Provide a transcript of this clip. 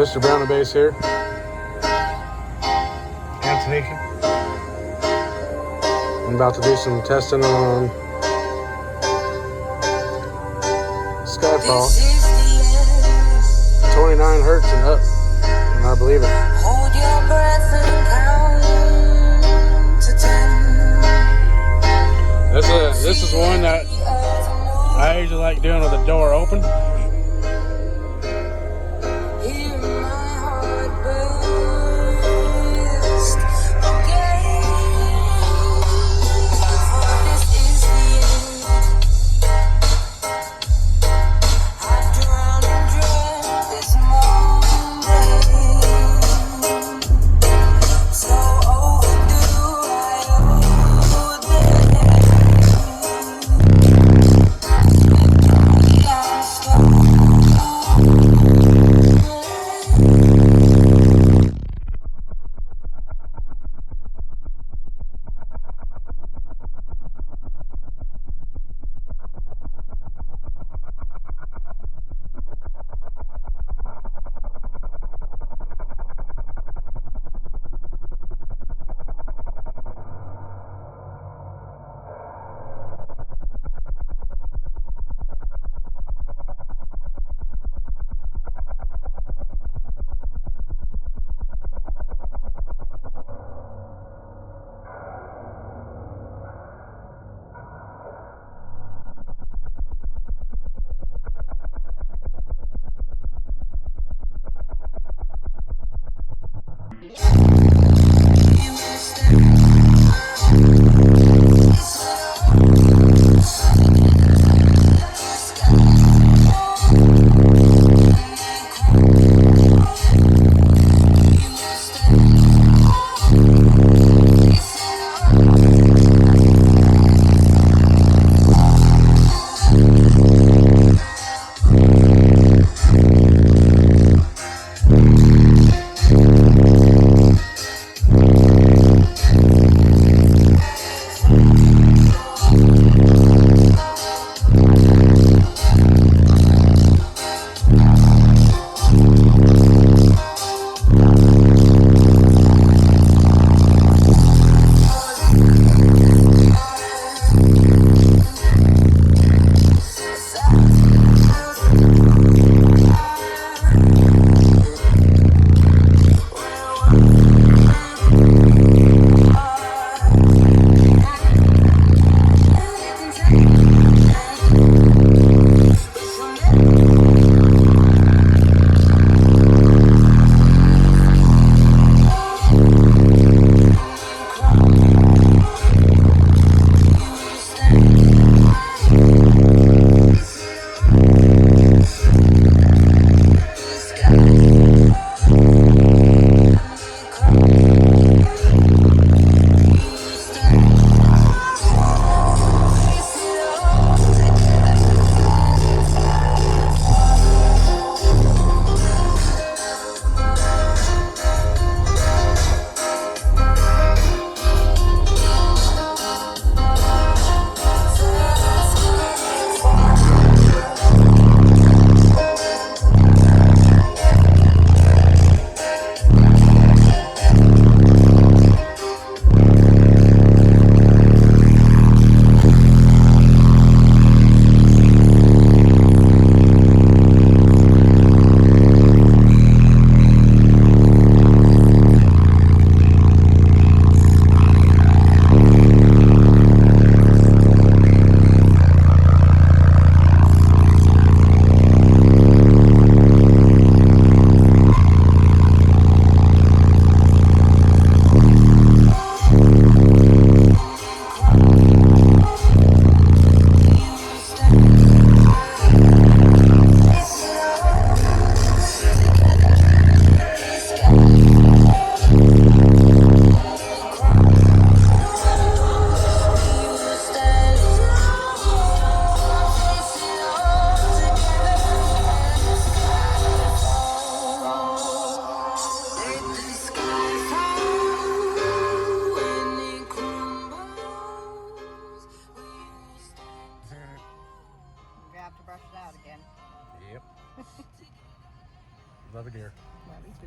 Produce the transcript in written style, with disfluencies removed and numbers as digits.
Mr. Brown Bass here. Antonation. I'm about to do some testing on Skyfall. 29 hertz and up, and I believe it. Hold your breath and count to 10. This is one that I usually like doing with the door open. Hear my heart burst again. For this is the end. I drown in dread this moment. So overdue, I owe Love a deer. Yeah, me too.